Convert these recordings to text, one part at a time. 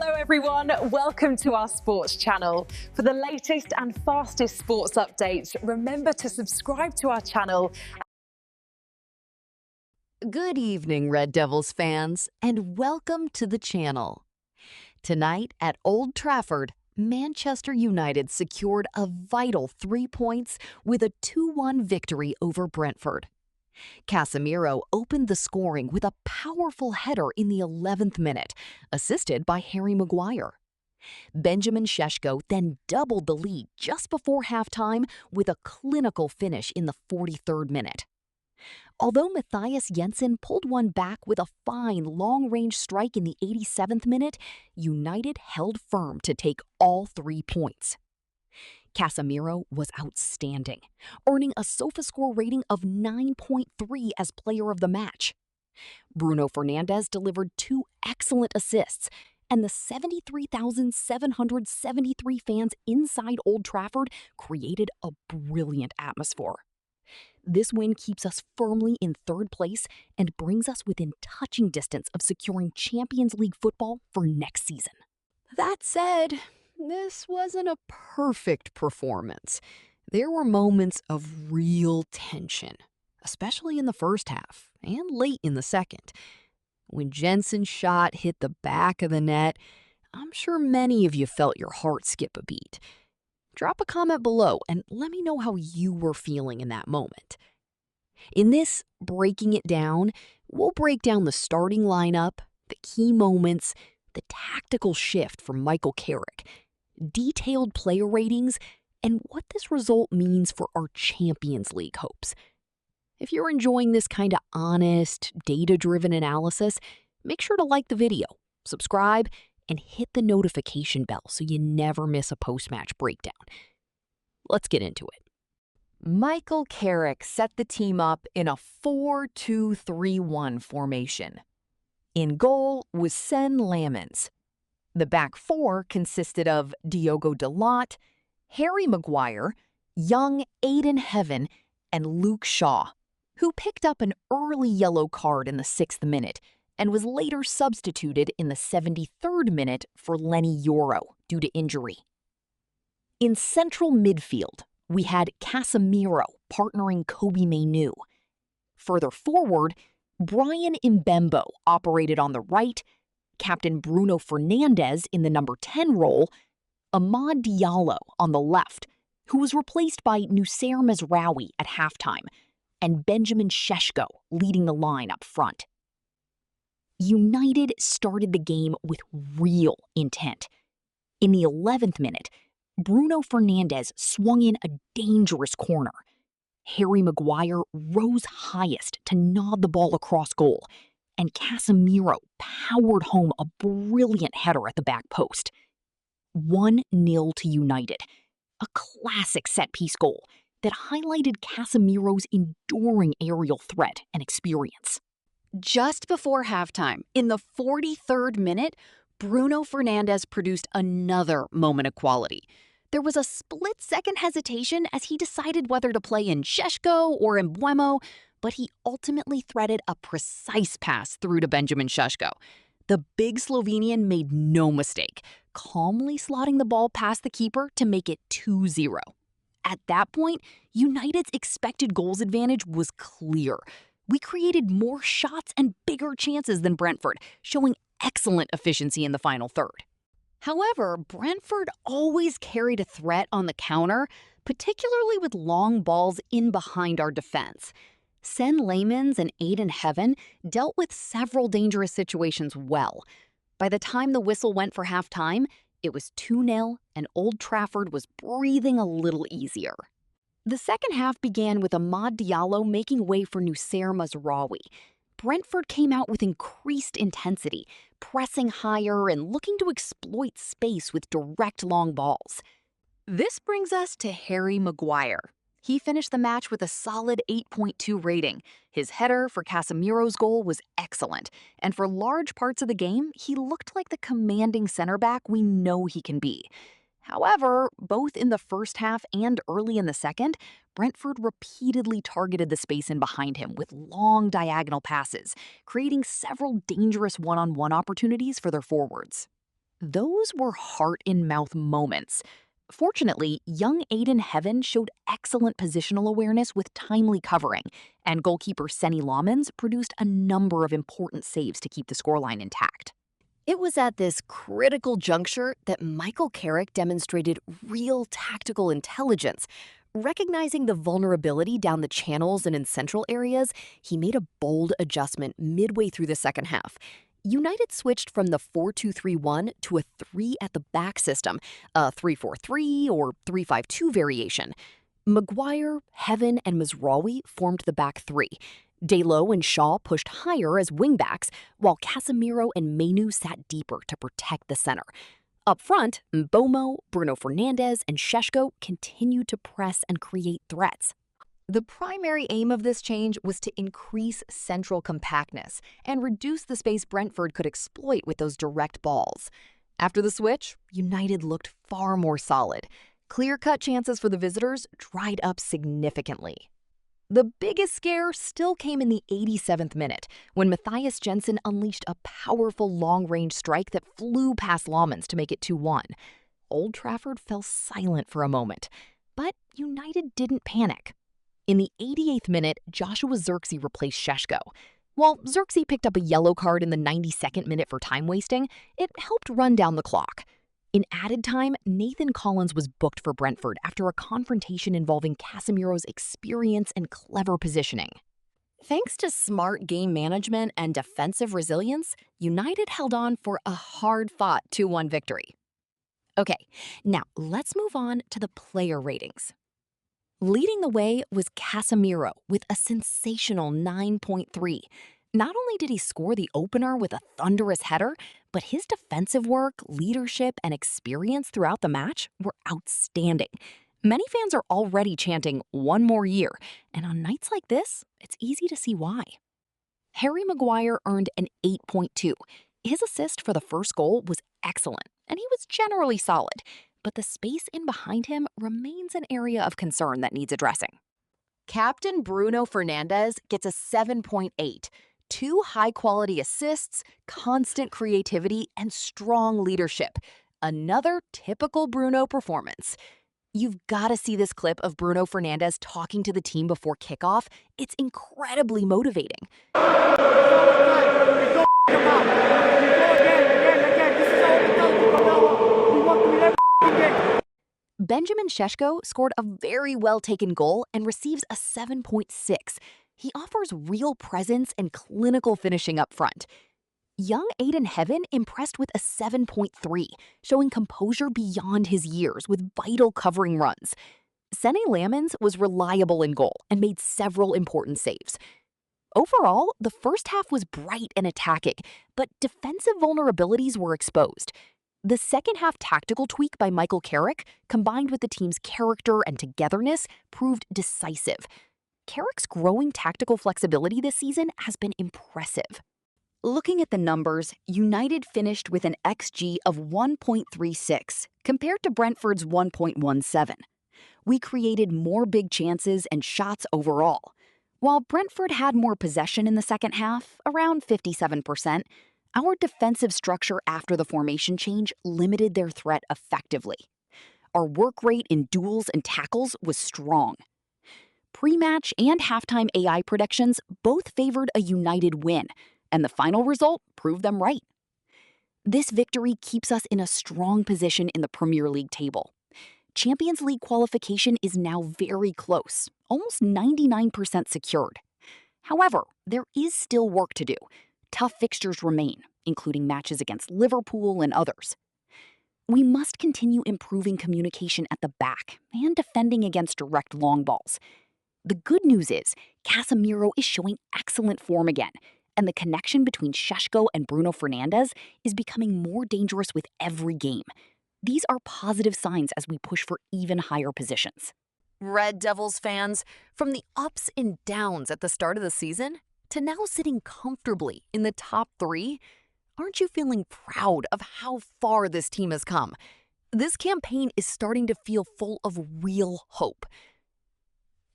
Hello everyone, welcome to our sports channel. For the latest and fastest sports updates, remember to subscribe to our channel. Good evening, Red Devils fans, and welcome to the channel. Tonight at Old Trafford, Manchester United secured a vital 3 points with a 2-1 victory over Brentford. Casemiro opened the scoring with a powerful header in the 11th minute, assisted by Harry Maguire. Benjamin Šeško then doubled the lead just before halftime with a clinical finish in the 43rd minute. Although Mathias Jensen pulled one back with a fine long-range strike in the 87th minute, United held firm to take all 3 points. Casemiro was outstanding, earning a SofaScore rating of 9.3 as player of the match. Bruno Fernandes delivered 2 excellent assists, and the 73,773 fans inside Old Trafford created a brilliant atmosphere. This win keeps us firmly in 3rd place and brings us within touching distance of securing Champions League football for next season. That said, this wasn't a perfect performance. There were moments of real tension, especially in the first half and late in the second. When Jensen's shot hit the back of the net, I'm sure many of you felt your heart skip a beat. Drop a comment below and let me know how you were feeling in that moment. In this Breaking It Down, we'll break down the starting lineup, the key moments, the tactical shift from Michael Carrick, detailed player ratings, and what this result means for our Champions League hopes. If you're enjoying this kind of honest, data-driven analysis, make sure to like the video, subscribe, and hit the notification bell so you never miss a post-match breakdown. Let's get into it. Michael Carrick set the team up in a 4-2-3-1 formation. In goal was Sen Lammens. The back four consisted of Diogo Dalot, Harry Maguire, young Aiden Heaven, and Luke Shaw, who picked up an early yellow card in the 6th minute and was later substituted in the 73rd minute for Lenny Yoro due to injury. In central midfield, we had Casemiro partnering Kobbie Mainoo. Further forward, Bryan Mbeumo operated on the right, Captain Bruno Fernandes in the number 10 role, Amad Diallo on the left, who was replaced by Noussair Mazraoui at halftime, and Benjamin Šeško leading the line up front. United started the game with real intent. In the 11th minute, Bruno Fernandes swung in a dangerous corner. Harry Maguire rose highest to nod the ball across goal, and Casemiro powered home a brilliant header at the back post. 1-0 to United, a classic set-piece goal that highlighted Casemiro's enduring aerial threat and experience. Just before halftime, in the 43rd minute, Bruno Fernandes produced another moment of quality. There was a split-second hesitation as he decided whether to play in Šeško or in Mbeumo, but he ultimately threaded a precise pass through to Benjamin Šeško. The big Slovenian made no mistake, calmly slotting the ball past the keeper to make it 2-0. At that point, United's expected goals advantage was clear. We created more shots and bigger chances than Brentford, showing excellent efficiency in the final third. However, Brentford always carried a threat on the counter, particularly with long balls in behind our defense. Sen Lammens and Aiden Heaven dealt with several dangerous situations well. By the time the whistle went for halftime, it was 2-0 and Old Trafford was breathing a little easier. The second half began with Amad Diallo making way for Noussair Mazraoui. Brentford came out with increased intensity, pressing higher and looking to exploit space with direct long balls. This brings us to Harry Maguire. He finished the match with a solid 8.2 rating. His header for Casemiro's goal was excellent, and for large parts of the game, he looked like the commanding center back we know he can be. However, both in the first half and early in the second, Brentford repeatedly targeted the space in behind him with long diagonal passes, creating several dangerous one-on-one opportunities for their forwards. Those were heart-in-mouth moments. Fortunately, young Aiden Heaven showed excellent positional awareness with timely covering, and goalkeeper Senny Laumans produced a number of important saves to keep the scoreline intact. It was at this critical juncture that Michael Carrick demonstrated real tactical intelligence. Recognizing the vulnerability down the channels and in central areas, he made a bold adjustment midway through the second half. United switched from the 4-2-3-1 to a 3-at-the-back system, a 3-4-3 or 3-5-2 variation. Maguire, Heaven, and Mazraoui formed the back three. Dalot and Shaw pushed higher as wingbacks, while Casemiro and Mainu sat deeper to protect the center. Up front, Mbeumo, Bruno Fernandes, and Šeško continued to press and create threats. The primary aim of this change was to increase central compactness and reduce the space Brentford could exploit with those direct balls. After the switch, United looked far more solid. Clear-cut chances for the visitors dried up significantly. The biggest scare still came in the 87th minute, when Mathias Jensen unleashed a powerful long-range strike that flew past Laumans to make it 2-1. Old Trafford fell silent for a moment, but United didn't panic. In the 88th minute, Joshua Zirkzee replaced Šeško. While Zirkzee picked up a yellow card in the 92nd minute for time wasting, it helped run down the clock. In added time, Nathan Collins was booked for Brentford after a confrontation involving Casemiro's experience and clever positioning. Thanks to smart game management and defensive resilience, United held on for a hard-fought 2-1 victory. Okay, now let's move on to the player ratings. Leading the way was Casemiro with a sensational 9.3. Not only did he score the opener with a thunderous header, but his defensive work, leadership, and experience throughout the match were outstanding. Many fans are already chanting one more year, and on nights like this, it's easy to see why. Harry Maguire earned an 8.2. His assist for the first goal was excellent, and he was generally solid, but the space in behind him remains an area of concern that needs addressing. Captain Bruno Fernandes gets a 7.8. 2 high-quality assists, constant creativity, and strong leadership. Another typical Bruno performance. You've got to see this clip of Bruno Fernandes talking to the team before kickoff. It's incredibly motivating. Benjamin Šeško scored a very well-taken goal and receives a 7.6. He offers real presence and clinical finishing up front. Young Aiden Heaven impressed with a 7.3, showing composure beyond his years with vital covering runs. Senny Laumans was reliable in goal and made several important saves. Overall, the first half was bright and attacking, but defensive vulnerabilities were exposed. The second half tactical tweak by Michael Carrick, combined with the team's character and togetherness, proved decisive. Carrick's growing tactical flexibility this season has been impressive. Looking at the numbers, United finished with an XG of 1.36 compared to Brentford's 1.17. We created more big chances and shots overall. While Brentford had more possession in the second half, around 57%, our defensive structure after the formation change limited their threat effectively. Our work rate in duels and tackles was strong. Pre-match and halftime AI predictions both favored a United win, and the final result proved them right. This victory keeps us in a strong position in the Premier League table. Champions League qualification is now very close, almost 99% secured. However, there is still work to do. Tough fixtures remain, including matches against Liverpool and others. We must continue improving communication at the back and defending against direct long balls. The good news is Casemiro is showing excellent form again, and the connection between Šeško and Bruno Fernandes is becoming more dangerous with every game. These are positive signs as we push for even higher positions. Red Devils fans, from the ups and downs at the start of the season to now sitting comfortably in the top 3, aren't you feeling proud of how far this team has come? This campaign is starting to feel full of real hope.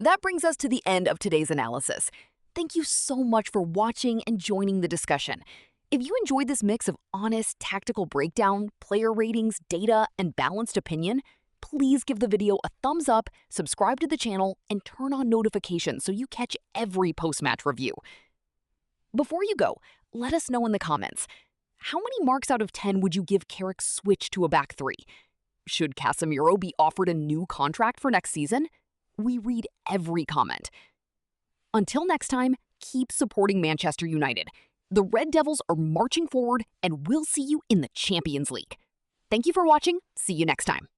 That brings us to the end of today's analysis. Thank you so much for watching and joining the discussion. If you enjoyed this mix of honest, tactical breakdown, player ratings, data, and balanced opinion, please give the video a thumbs up, subscribe to the channel, and turn on notifications so you catch every post-match review. Before you go, let us know in the comments, how many marks out of 10 would you give Carrick's switch to a back three? Should Casemiro be offered a new contract for next season? We read every comment. Until next time, keep supporting Manchester United. The Red Devils are marching forward, and we'll see you in the Champions League. Thank you for watching. See you next time.